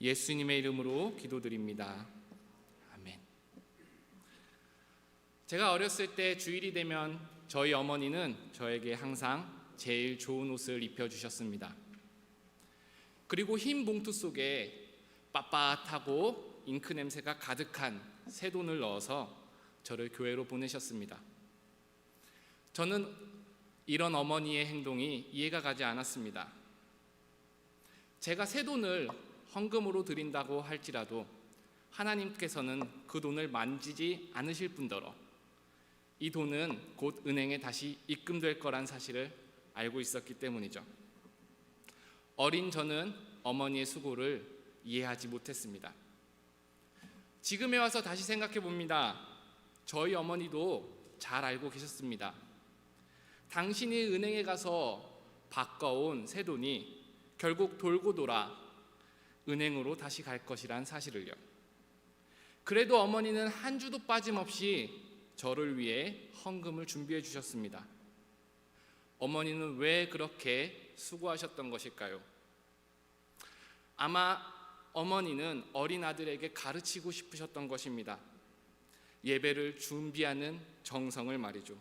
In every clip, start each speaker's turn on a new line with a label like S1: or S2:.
S1: 예수님의 이름으로 기도드립니다. 아멘. 제가 어렸을 때 주일이 되면 저희 어머니는 저에게 항상 제일 좋은 옷을 입혀주셨습니다. 그리고 흰 봉투 속에 빳빳하고 잉크 냄새가 가득한 새 돈을 넣어서 저를 교회로 보내셨습니다. 저는 이런 어머니의 행동이 이해가 가지 않았습니다. 제가 새 돈을 헌금으로 드린다고 할지라도 하나님께서는 그 돈을 만지지 않으실 뿐더러 이 돈은 곧 은행에 다시 입금될 거란 사실을 알고 있었기 때문이죠. 어린 저는 어머니의 수고를 이해하지 못했습니다. 지금에 와서 다시 생각해 봅니다. 저희 어머니도 잘 알고 계셨습니다. 당신이 은행에 가서 바꿔온 새 돈이 결국 돌고 돌아 은행으로 다시 갈 것이란 사실을요. 그래도 어머니는 한 주도 빠짐없이 저를 위해 헌금을 준비해 주셨습니다. 어머니는 왜 그렇게 수고하셨던 것일까요? 아마 어머니는 어린 아들에게 가르치고 싶으셨던 것입니다. 예배를 준비하는 정성을 말이죠.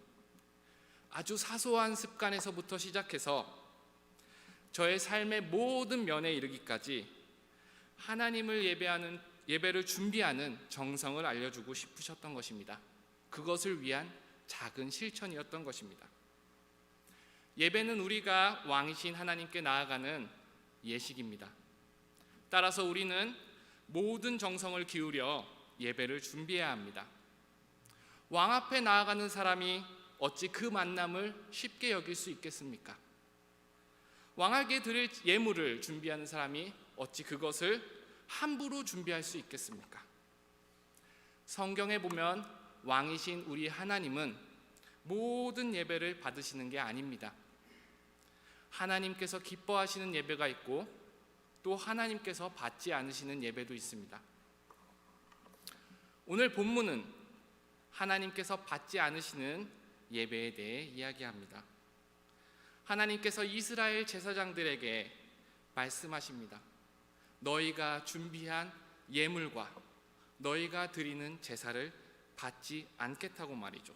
S1: 아주 사소한 습관에서부터 시작해서 저의 삶의 모든 면에 이르기까지 하나님을 예배를 준비하는 정성을 알려주고 싶으셨던 것입니다. 그것을 위한 작은 실천이었던 것입니다. 예배는 우리가 왕이신 하나님께 나아가는 예식입니다. 따라서 우리는 모든 정성을 기울여 예배를 준비해야 합니다. 왕 앞에 나아가는 사람이 어찌 그 만남을 쉽게 여길 수 있겠습니까? 왕에게 드릴 예물을 준비하는 사람이 어찌 그것을 함부로 준비할 수 있겠습니까? 성경에 보면 왕이신 우리 하나님은 모든 예배를 받으시는 게 아닙니다. 하나님께서 기뻐하시는 예배가 있고 또 하나님께서 받지 않으시는 예배도 있습니다. 오늘 본문은 하나님께서 받지 않으시는 예배에 대해 이야기합니다. 하나님께서 이스라엘 제사장들에게 말씀하십니다. 너희가 준비한 예물과 너희가 드리는 제사를 받지 않겠다고 말이죠.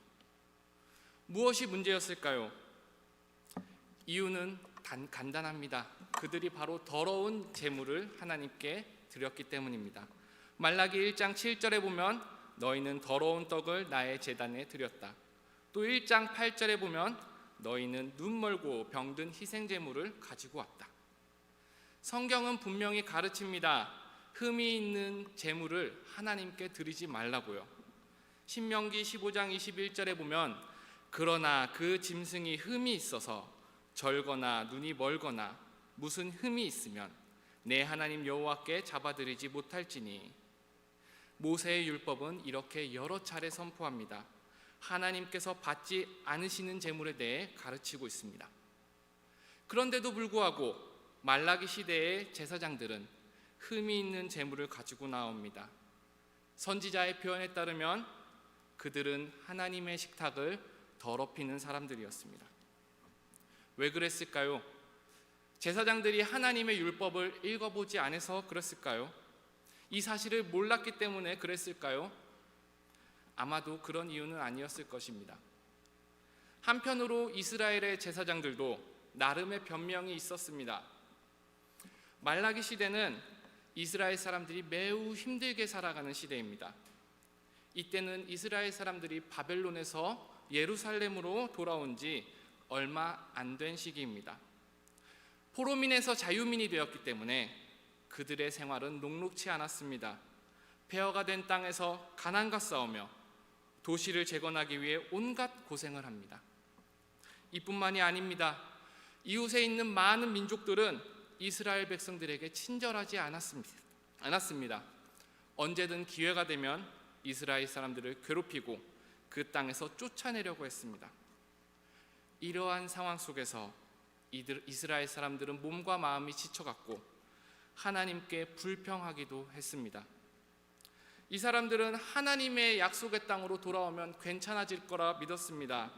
S1: 무엇이 문제였을까요? 이유는 간단합니다. 그들이 바로 더러운 제물을 하나님께 드렸기 때문입니다. 말라기 1장 7절에 보면 너희는 더러운 떡을 나의 제단에 드렸다. 또 1장 8절에 보면 너희는 눈 멀고 병든 희생 제물을 가지고 왔다. 성경은 분명히 가르칩니다. 흠이 있는 제물을 하나님께 드리지 말라고요. 신명기 15장 21절에 보면 그러나 그 짐승이 흠이 있어서 절거나 눈이 멀거나 무슨 흠이 있으면 내 하나님 여호와께 잡아드리지 못할지니. 모세의 율법은 이렇게 여러 차례 선포합니다. 하나님께서 받지 않으시는 제물에 대해 가르치고 있습니다. 그런데도 불구하고 말라기 시대의 제사장들은 흠이 있는 제물을 가지고 나옵니다. 선지자의 표현에 따르면 그들은 하나님의 식탁을 더럽히는 사람들이었습니다. 왜 그랬을까요? 제사장들이 하나님의 율법을 읽어보지 않아서 그랬을까요? 이 사실을 몰랐기 때문에 그랬을까요? 아마도 그런 이유는 아니었을 것입니다. 한편으로 이스라엘의 제사장들도 나름의 변명이 있었습니다. 말라기 시대는 이스라엘 사람들이 매우 힘들게 살아가는 시대입니다. 이때는 이스라엘 사람들이 바벨론에서 예루살렘으로 돌아온 지 얼마 안 된 시기입니다. 포로민에서 자유민이 되었기 때문에 그들의 생활은 녹록치 않았습니다. 폐허가 된 땅에서 가난과 싸우며 도시를 재건하기 위해 온갖 고생을 합니다. 이뿐만이 아닙니다. 이웃에 있는 많은 민족들은 이스라엘 백성들에게 친절하지 않았습니다. 언제든 기회가 되면 이스라엘 사람들을 괴롭히고 그 땅에서 쫓아내려고 했습니다. 이러한 상황 속에서 이스라엘 사람들은 몸과 마음이 지쳐갔고 하나님께 불평하기도 했습니다. 이 사람들은 하나님의 약속의 땅으로 돌아오면 괜찮아질 거라 믿었습니다.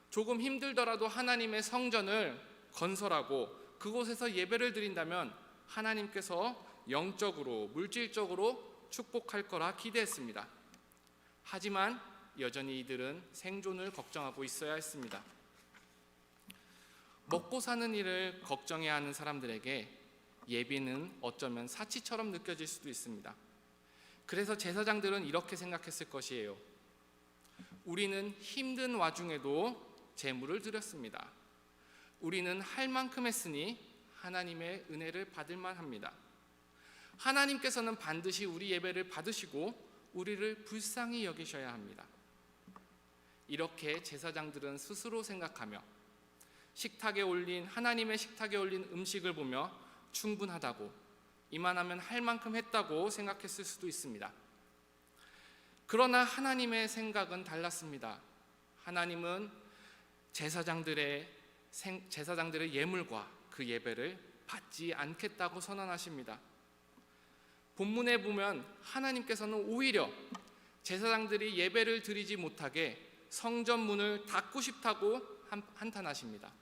S1: 조금 힘들더라도 하나님의 성전을 건설하고 그곳에서 예배를 드린다면 하나님께서 영적으로, 물질적으로 축복할 거라 기대했습니다. 하지만 여전히 이들은 생존을 걱정하고 있어야 했습니다. 먹고 사는 일을 걱정해야 하는 사람들에게 예배는 어쩌면 사치처럼 느껴질 수도 있습니다. 그래서 제사장들은 이렇게 생각했을 것이에요. 우리는 힘든 와중에도 제물을 드렸습니다. 우리는 할 만큼 했으니 하나님의 은혜를 받을 만합니다. 하나님께서는 반드시 우리 예배를 받으시고 우리를 불쌍히 여기셔야 합니다. 이렇게 제사장들은 스스로 생각하며 하나님의 식탁에 올린 음식을 보며 충분하다고, 이만하면 할 만큼 했다고 생각했을 수도 있습니다. 그러나 하나님의 생각은 달랐습니다. 하나님은 제사장들의 예물과 그 예배를 받지 않겠다고 선언하십니다. 본문에 보면 하나님께서는 오히려 제사장들이 예배를 드리지 못하게 성전 문을 닫고 싶다고 한탄하십니다.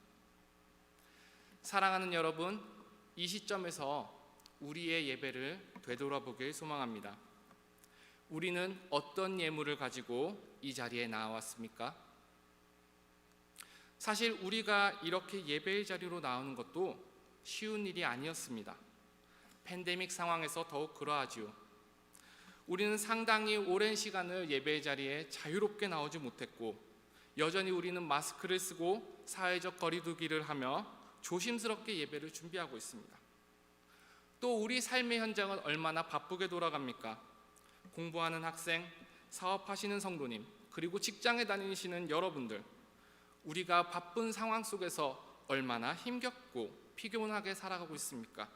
S1: 사랑하는 여러분, 이 시점에서 우리의 예배를 되돌아보길 소망합니다. 우리는 어떤 예물을 가지고 이 자리에 나왔습니까? 사실 우리가 이렇게 예배의 자리로 나오는 것도 쉬운 일이 아니었습니다. 팬데믹 상황에서 더욱 그러하지요. 우리는 상당히 오랜 시간을 예배의 자리에 자유롭게 나오지 못했고, 여전히 우리는 마스크를 쓰고 사회적 거리두기를 하며 조심스럽게 예배를 준비하고 있습니다. 또 우리 삶의 현장은 얼마나 바쁘게 돌아갑니까? 공부하는 학생, 사업하시는 성도님, 그리고 직장에 다니시는 여러분들, 우리가 바쁜 상황 속에서 얼마나 힘겹고 피곤하게 살아가고 있습니까?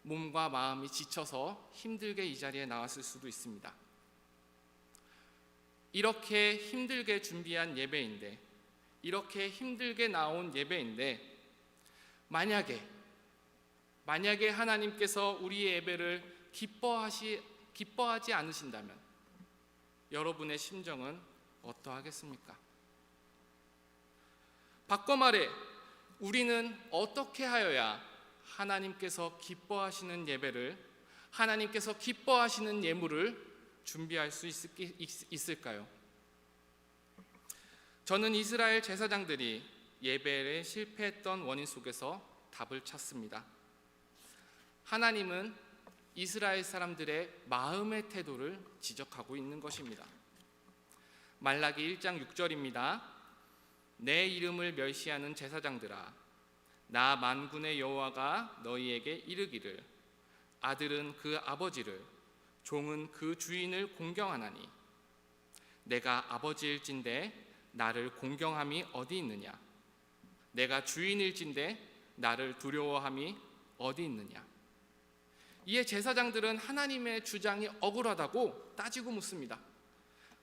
S1: 몸과 마음이 지쳐서 힘들게 이 자리에 나왔을 수도 있습니다. 이렇게 힘들게 준비한 예배인데, 이렇게 힘들게 나온 예배인데, 만약에 하나님께서 우리의 예배를 기뻐하지 않으신다면 여러분의 심정은 어떠하겠습니까? 바꿔 말해, 우리는 어떻게 하여야 하나님께서 기뻐하시는 예배를, 하나님께서 기뻐하시는 예물을 준비할 수 있을까요? 저는 이스라엘 제사장들이 예배에 실패했던 원인 속에서 답을 찾습니다. 하나님은 이스라엘 사람들의 마음의 태도를 지적하고 있는 것입니다. 말라기 1장 6절입니다. 내 이름을 멸시하는 제사장들아, 나 만군의 여호와가 너희에게 이르기를, 아들은 그 아버지를, 종은 그 주인을 공경하나니 내가 아버지일진데 나를 공경함이 어디 있느냐? 내가 주인일진데 나를 두려워함이 어디 있느냐? 이에 제사장들은 하나님의 주장이 억울하다고 따지고 묻습니다.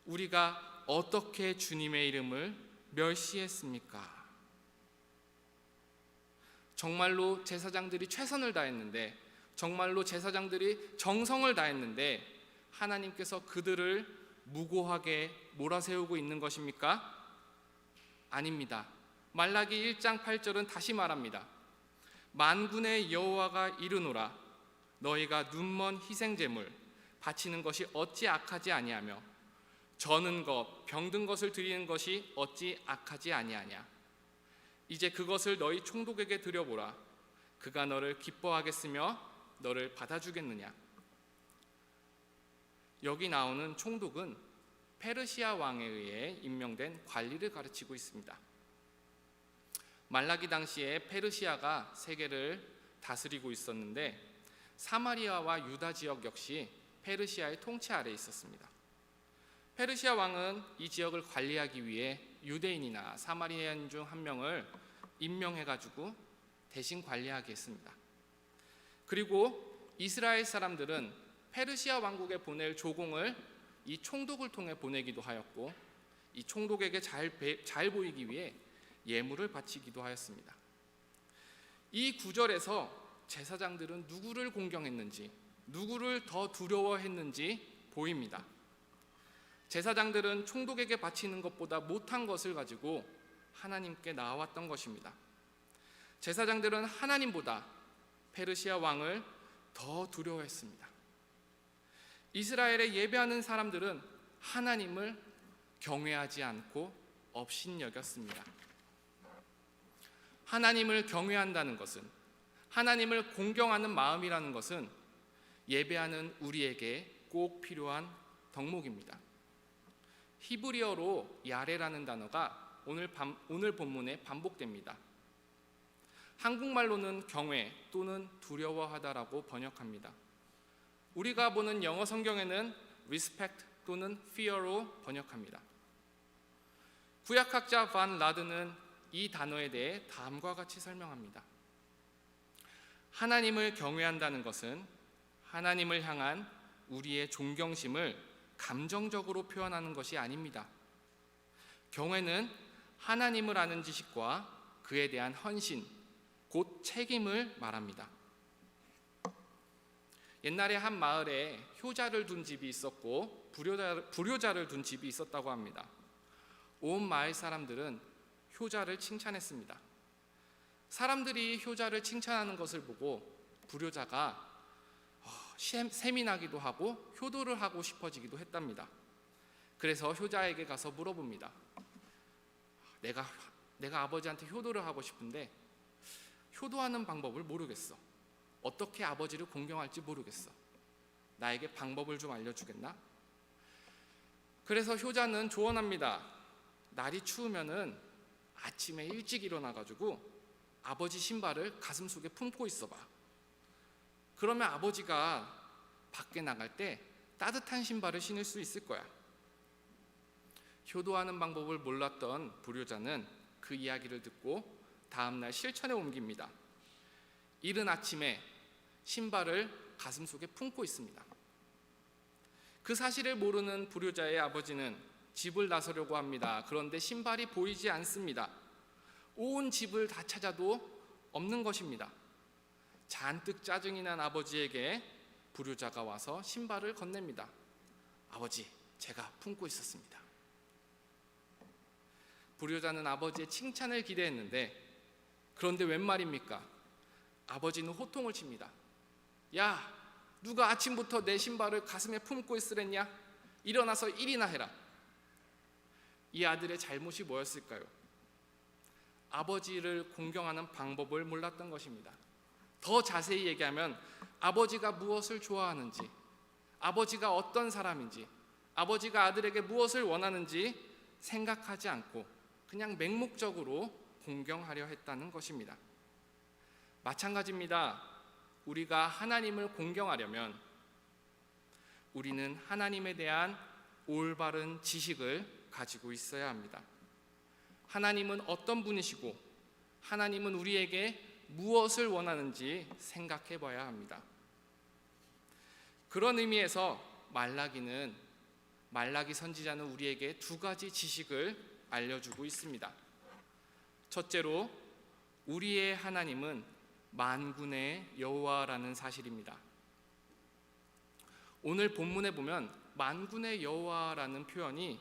S1: 우리가 어떻게 주님의 이름을 멸시했습니까? 정말로 제사장들이 최선을 다했는데, 정말로 제사장들이 정성을 다했는데 하나님께서 그들을 무고하게 몰아세우고 있는 것입니까? 아닙니다. 말라기 1장 8절은 다시 말합니다. 만군의 여호와가 이르노라, 너희가 눈먼 희생제물 바치는 것이 어찌 악하지 아니하며 저는 것 병든 것을 드리는 것이 어찌 악하지 아니하냐? 이제 그것을 너희 총독에게 드려보라. 그가 너를 기뻐하겠으며 너를 받아주겠느냐? 여기 나오는 총독은 페르시아 왕에 의해 임명된 관리를 가르치고 있습니다. 말라기 당시에 페르시아가 세계를 다스리고 있었는데 사마리아와 유다 지역 역시 페르시아의 통치 아래에 있었습니다. 페르시아 왕은 이 지역을 관리하기 위해 유대인이나 사마리아인 중 한 명을 임명해가지고 대신 관리하게 했습니다. 그리고 이스라엘 사람들은 페르시아 왕국에 보낼 조공을 이 총독을 통해 보내기도 하였고, 이 총독에게 잘 보이기 위해 예물을 바치기도 하였습니다. 이 구절에서 제사장들은 누구를 공경했는지, 누구를 더 두려워했는지 보입니다. 제사장들은 총독에게 바치는 것보다 못한 것을 가지고 하나님께 나아왔던 것입니다. 제사장들은 하나님보다 페르시아 왕을 더 두려워했습니다. 이스라엘에 예배하는 사람들은 하나님을 경외하지 않고 업신여겼습니다. 하나님을 경외한다는 것은, 하나님을 공경하는 마음이라는 것은 예배하는 우리에게 꼭 필요한 덕목입니다. 히브리어로 야레라는 단어가 오늘 본문에 반복됩니다. 한국말로는 경외 또는 두려워하다라고 번역합니다. 우리가 보는 영어 성경에는 respect 또는 fear로 번역합니다. 구약학자 반 라드는 이 단어에 대해 다음과 같이 설명합니다. 하나님을 경외한다는 것은 하나님을 향한 우리의 존경심을 감정적으로 표현하는 것이 아닙니다. 경외는 하나님을 아는 지식과 그에 대한 헌신, 곧 책임을 말합니다. 옛날에 한 마을에 효자를 둔 집이 있었고 불효자를 둔 집이 있었다고 합니다. 온 마을 사람들은 효자를 칭찬했습니다. 사람들이 효자를 칭찬하는 것을 보고 불효자가 셈이 나기도 하고 효도를 하고 싶어지기도 했답니다. 그래서 효자에게 가서 물어봅니다. 내가 아버지한테 효도를 하고 싶은데 효도하는 방법을 모르겠어. 어떻게 아버지를 공경할지 모르겠어. 나에게 방법을 좀 알려주겠나? 그래서 효자는 조언합니다. 날이 추우면은 아침에 일찍 일어나가지고 아버지 신발을 가슴속에 품고 있어봐. 그러면 아버지가 밖에 나갈 때 따뜻한 신발을 신을 수 있을 거야. 효도하는 방법을 몰랐던 불효자는 그 이야기를 듣고 다음날 실천에 옮깁니다. 이른 아침에 신발을 가슴속에 품고 있습니다. 그 사실을 모르는 불효자의 아버지는 집을 나서려고 합니다. 그런데 신발이 보이지 않습니다. 온 집을 다 찾아도 없는 것입니다. 잔뜩 짜증이 난 아버지에게 불효자가 와서 신발을 건넵니다. 아버지, 제가 품고 있었습니다. 불효자는 아버지의 칭찬을 기대했는데 그런데 웬 말입니까? 아버지는 호통을 칩니다. 야, 누가 아침부터 내 신발을 가슴에 품고 있으랬냐? 일어나서 일이나 해라. 이 아들의 잘못이 뭐였을까요? 아버지를 공경하는 방법을 몰랐던 것입니다. 더 자세히 얘기하면 아버지가 무엇을 좋아하는지, 아버지가 어떤 사람인지, 아버지가 아들에게 무엇을 원하는지 생각하지 않고 그냥 맹목적으로 공경하려 했다는 것입니다. 마찬가지입니다. 우리가 하나님을 공경하려면 우리는 하나님에 대한 올바른 지식을 가지고 있어야 합니다. 하나님은 어떤 분이시고 하나님은 우리에게 무엇을 원하는지 생각해 봐야 합니다. 그런 의미에서 말라기 선지자는 우리에게 두 가지 지식을 알려주고 있습니다. 첫째로 우리의 하나님은 만군의 여호와라는 사실입니다. 오늘 본문에 보면 만군의 여호와라는 표현이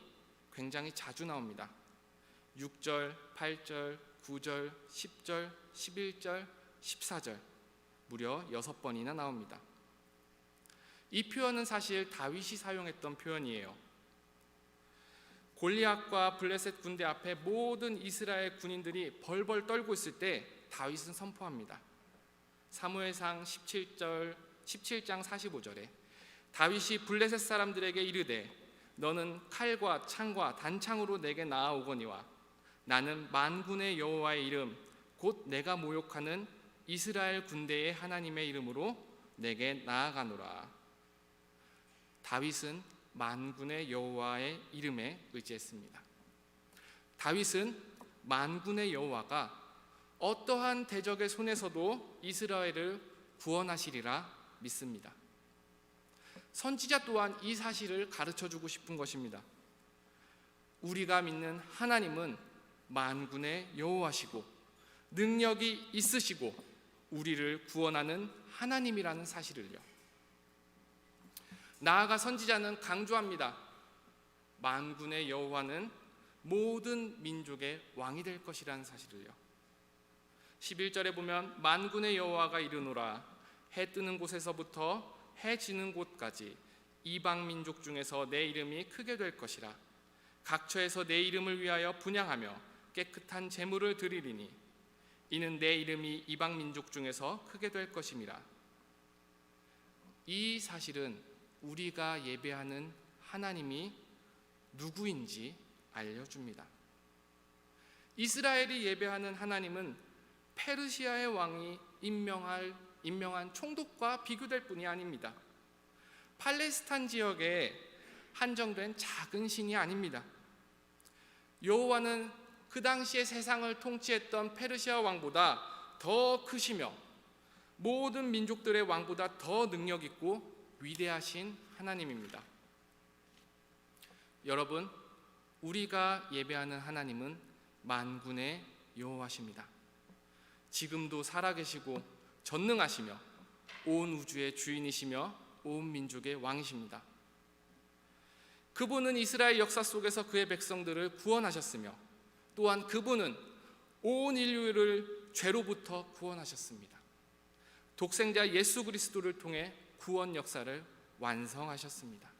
S1: 굉장히 자주 나옵니다. 6절, 8절, 9절, 10절, 11절, 14절 무려 6번이나 나옵니다. 이 표현은 사실 다윗이 사용했던 표현이에요. 골리앗과 블레셋 군대 앞에 모든 이스라엘 군인들이 벌벌 떨고 있을 때 다윗은 선포합니다. 사무엘상 17장 45절에 다윗이 블레셋 사람들에게 이르되 너는 칼과 창과 단창으로 내게 나아오거니와 나는 만군의 여호와의 이름 곧 내가 모욕하는 이스라엘 군대의 하나님의 이름으로 내게 나아가노라. 다윗은 만군의 여호와의 이름에 의지했습니다. 다윗은 만군의 여호와가 어떠한 대적의 손에서도 이스라엘을 구원하시리라 믿습니다. 선지자 또한 이 사실을 가르쳐주고 싶은 것입니다. 우리가 믿는 하나님은 만군의 여호와시고 능력이 있으시고 우리를 구원하는 하나님이라는 사실을요. 나아가 선지자는 강조합니다. 만군의 여호와는 모든 민족의 왕이 될 것이라는 사실을요. 11절에 보면 만군의 여호와가 이르노라 해 뜨는 곳에서부터 해 지는 곳까지 이방 민족 중에서 내 이름이 크게 될 것이라. 각처에서 내 이름을 위하여 분향하며 깨끗한 제물을 드리리니 이는 내 이름이 이방 민족 중에서 크게 될 것임이라. 이 사실은 우리가 예배하는 하나님이 누구인지 알려줍니다. 이스라엘이 예배하는 하나님은 페르시아의 왕이 임명한 총독과 비교될 뿐이 아닙니다. 팔레스타인 지역에 한정된 작은 신이 아닙니다. 여호와는 그 당시에 세상을 통치했던 페르시아 왕보다 더 크시며 모든 민족들의 왕보다 더 능력 있고 위대하신 하나님입니다. 여러분, 우리가 예배하는 하나님은 만군의 여호와십니다. 지금도 살아계시고 전능하시며 온 우주의 주인이시며 온 민족의 왕이십니다. 그분은 이스라엘 역사 속에서 그의 백성들을 구원하셨으며 또한 그분은 온 인류를 죄로부터 구원하셨습니다. 독생자 예수 그리스도를 통해 구원 역사를 완성하셨습니다.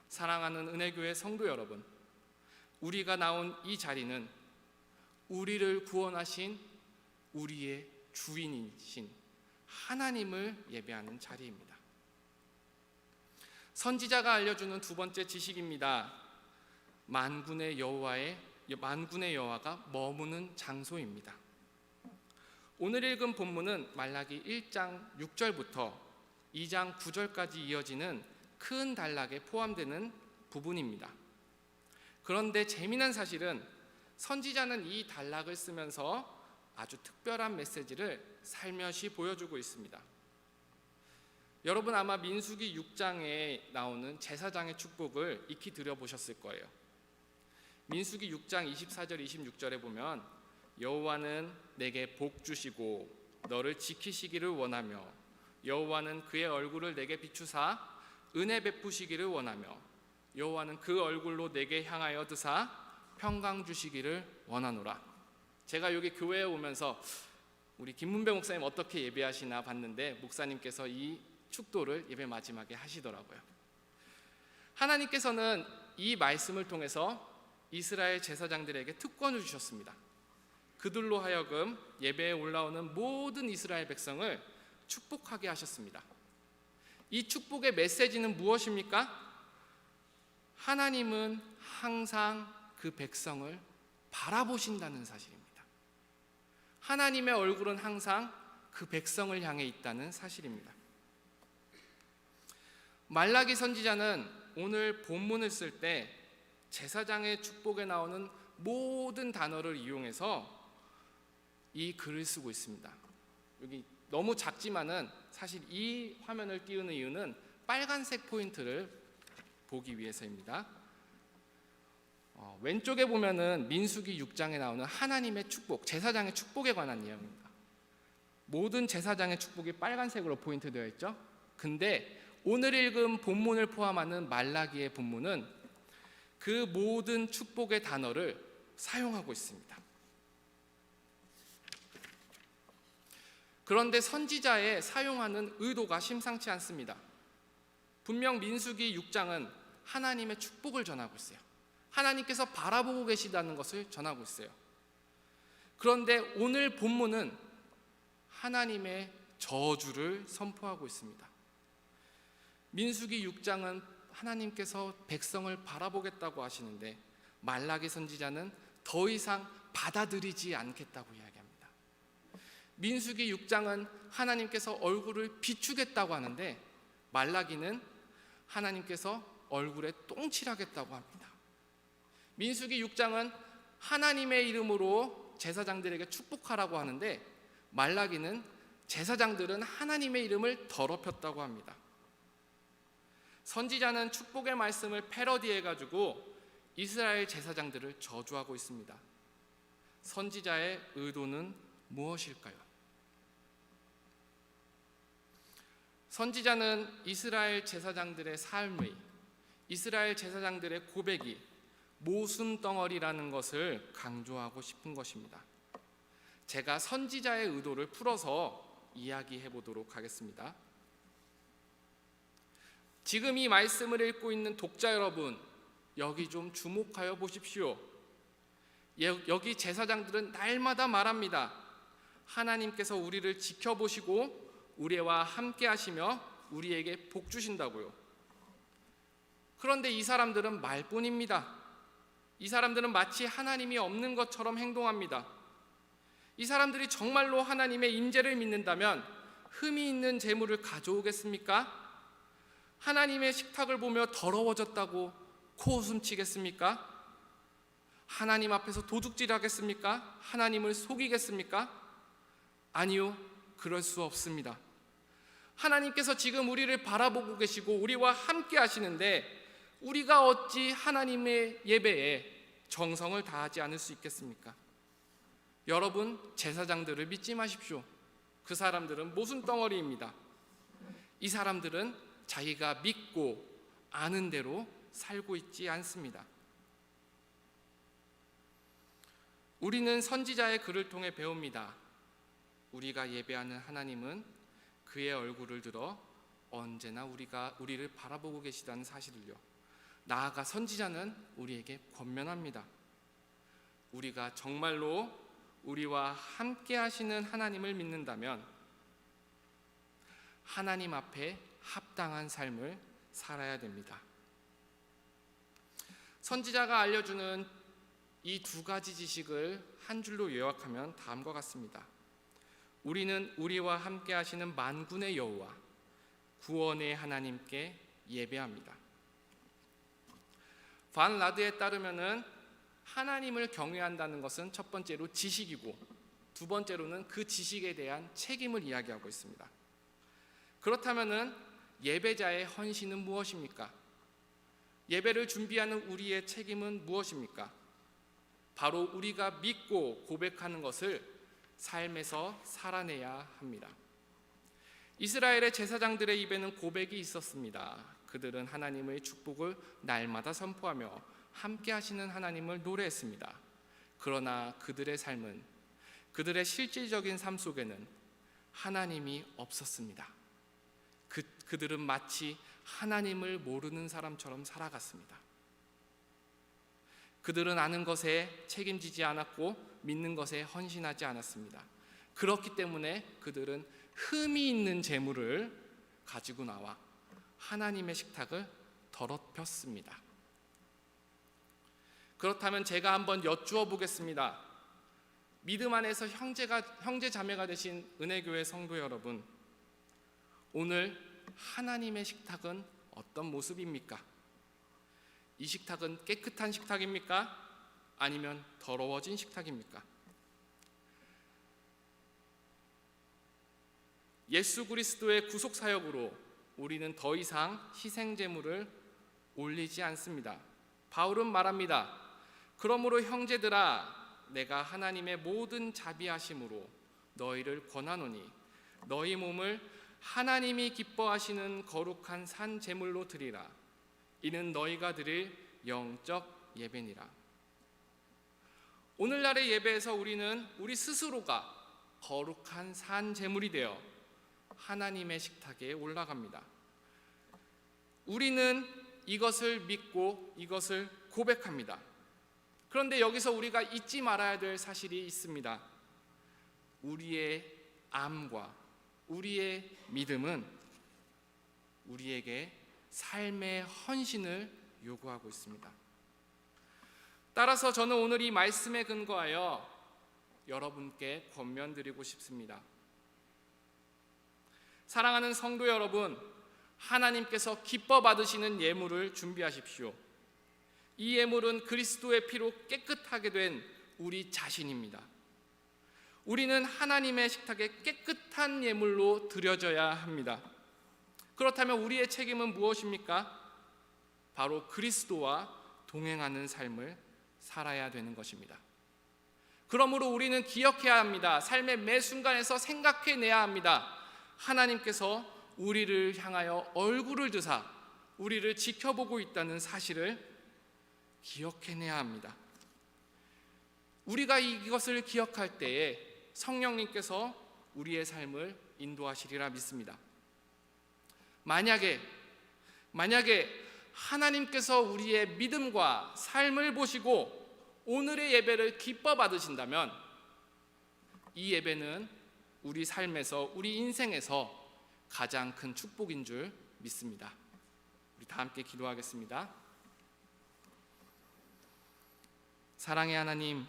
S1: 사랑하는 은혜교회 성도 여러분, 우리가 나온 이 자리는 우리를 구원하신 우리의 주인이신 하나님을 예배하는 자리입니다. 선지자가 알려주는 두 번째 지식입니다. 만군의 여호와가 머무는 장소입니다. 오늘 읽은 본문은 말라기 1장 6절부터 2장 9절까지 이어지는 큰 단락에 포함되는 부분입니다. 그런데 재미난 사실은 선지자는 이 단락을 쓰면서 아주 특별한 메시지를 살며시 보여주고 있습니다. 여러분 아마 민수기 6장에 나오는 제사장의 축복을 익히 들어보셨을 거예요. 민수기 6장 24절 26절에 보면 여호와는 내게 복 주시고 너를 지키시기를 원하며 여호와는 그의 얼굴을 내게 비추사 은혜 베푸시기를 원하며 여호와는 그 얼굴로 내게 향하여 드사 평강 주시기를 원하노라. 제가 여기 교회에 오면서 우리 김문배 목사님 어떻게 예배하시나 봤는데 목사님께서 이 축도를 예배 마지막에 하시더라고요. 하나님께서는 이 말씀을 통해서 이스라엘 제사장들에게 특권을 주셨습니다. 그들로 하여금 예배에 올라오는 모든 이스라엘 백성을 축복하게 하셨습니다. 이 축복의 메시지는 무엇입니까? 하나님은 항상 그 백성을 바라보신다는 사실입니다. 하나님의 얼굴은 항상 그 백성을 향해 있다는 사실입니다. 말라기 선지자는 오늘 본문을 쓸 때 제사장의 축복에 나오는 모든 단어를 이용해서 이 글을 쓰고 있습니다. 여기 너무 작지만은 사실 이 화면을 띄우는 이유는 빨간색 포인트를 보기 위해서입니다. 왼쪽에 보면은 민수기 6장에 나오는 하나님의 축복, 제사장의 축복에 관한 내용입니다. 모든 제사장의 축복이 빨간색으로 포인트되어 있죠. 근데 오늘 읽은 본문을 포함하는 말라기의 본문은 그 모든 축복의 단어를 사용하고 있습니다. 그런데 선지자의 사용하는 의도가 심상치 않습니다. 분명 민수기 6장은 하나님의 축복을 전하고 있어요. 하나님께서 바라보고 계시다는 것을 전하고 있어요. 그런데 오늘 본문은 하나님의 저주를 선포하고 있습니다. 민수기 6장은 하나님께서 백성을 바라보겠다고 하시는데 말라기 선지자는 더 이상 받아들이지 않겠다고 이야기합니다. 민수기 6장은 하나님께서 얼굴을 비추겠다고 하는데 말라기는 하나님께서 얼굴에 똥칠하겠다고 합니다. 민수기 6장은 하나님의 이름으로 제사장들에게 축복하라고 하는데 말라기는 제사장들은 하나님의 이름을 더럽혔다고 합니다. 선지자는 축복의 말씀을 패러디해가지고 이스라엘 제사장들을 저주하고 있습니다. 선지자의 의도는 무엇일까요? 선지자는 이스라엘 제사장들의 삶의, 이스라엘 제사장들의 고백이 모순 덩어리라는 것을 강조하고 싶은 것입니다. 제가 선지자의 의도를 풀어서 이야기해 보도록 하겠습니다. 지금 이 말씀을 읽고 있는 독자 여러분, 여기 좀 주목하여 보십시오. 여기 제사장들은 날마다 말합니다. 하나님께서 우리를 지켜보시고 우리와 함께 하시며 우리에게 복 주신다고요. 그런데 이 사람들은 말뿐입니다. 이 사람들은 마치 하나님이 없는 것처럼 행동합니다. 이 사람들이 정말로 하나님의 임재를 믿는다면 흠이 있는 재물을 가져오겠습니까? 하나님의 식탁을 보며 더러워졌다고 코웃음치겠습니까? 하나님 앞에서 도둑질하겠습니까? 하나님을 속이겠습니까? 아니요, 그럴 수 없습니다. 하나님께서 지금 우리를 바라보고 계시고 우리와 함께 하시는데 우리가 어찌 하나님의 예배에 정성을 다하지 않을 수 있겠습니까? 여러분, 제사장들을 믿지 마십시오. 그 사람들은 모순덩어리입니다. 이 사람들은 자기가 믿고 아는 대로 살고 있지 않습니다. 우리는 선지자의 글을 통해 배웁니다. 우리가 예배하는 하나님은 그의 얼굴을 들어 언제나 우리를 바라보고 계시다는 사실을요. 나아가 선지자는 우리에게 권면합니다. 우리가 정말로 우리와 함께 하시는 하나님을 믿는다면 하나님 앞에 합당한 삶을 살아야 됩니다. 선지자가 알려주는 이 두 가지 지식을 한 줄로 요약하면 다음과 같습니다. 우리는 우리와 함께 하시는 만군의 여호와 구원의 하나님께 예배합니다. 반 라드에 따르면은 하나님을 경외한다는 것은 첫 번째로 지식이고 두 번째로는 그 지식에 대한 책임을 이야기하고 있습니다. 그렇다면은 예배자의 헌신은 무엇입니까? 예배를 준비하는 우리의 책임은 무엇입니까? 바로 우리가 믿고 고백하는 것을 삶에서 살아내야 합니다. 이스라엘의 제사장들의 입에는 고백이 있었습니다. 그들은 하나님의 축복을 날마다 선포하며 함께 하시는 하나님을 노래했습니다. 그러나 그들의 삶은, 그들의 실질적인 삶 속에는 하나님이 없었습니다. 그들은 마치 하나님을 모르는 사람처럼 살아갔습니다. 그들은 아는 것에 책임지지 않았고 믿는 것에 헌신하지 않았습니다. 그렇기 때문에 그들은 흠이 있는 재물을 가지고 나와 하나님의 식탁을 더럽혔습니다. 그렇다면 제가 한번 여쭈어 보겠습니다. 믿음 안에서 형제 자매가 되신 은혜교회 성도 여러분, 오늘 하나님의 식탁은 어떤 모습입니까? 이 식탁은 깨끗한 식탁입니까? 아니면 더러워진 식탁입니까? 예수 그리스도의 구속 사역으로 우리는 더 이상 희생 제물을 올리지 않습니다. 바울은 말합니다. 그러므로 형제들아, 내가 하나님의 모든 자비하심으로 너희를 권하노니 너희 몸을 하나님이 기뻐하시는 거룩한 산 제물로 드리라. 이는 너희가 드릴 영적 예배니라. 오늘날의 예배에서 우리는 우리 스스로가 거룩한 산 제물이 되어 하나님의 식탁에 올라갑니다. 우리는 이것을 믿고 이것을 고백합니다. 그런데 여기서 우리가 잊지 말아야 될 사실이 있습니다. 우리의 암과 우리의 믿음은 우리에게 삶의 헌신을 요구하고 있습니다. 따라서 저는 오늘 이 말씀에 근거하여 여러분께 권면드리고 싶습니다. 사랑하는 성도 여러분, 하나님께서 기뻐 받으시는 예물을 준비하십시오. 이 예물은 그리스도의 피로 깨끗하게 된 우리 자신입니다. 우리는 하나님의 식탁에 깨끗한 예물로 드려져야 합니다. 그렇다면 우리의 책임은 무엇입니까? 바로 그리스도와 동행하는 삶을 살아야 되는 것입니다. 그러므로 우리는 기억해야 합니다. 삶의 매 순간에서 생각해내야 합니다. 하나님께서 우리를 향하여 얼굴을 드사 우리를 지켜보고 있다는 사실을 기억해내야 합니다. 우리가 이것을 기억할 때에 성령님께서 우리의 삶을 인도하시리라 믿습니다. 만약에 하나님께서 우리의 믿음과 삶을 보시고 오늘의 예배를 기뻐 받으신다면 이 예배는 우리 삶에서, 우리 인생에서 가장 큰 축복인 줄 믿습니다. 우리 다 함께 기도하겠습니다. 사랑의 하나님,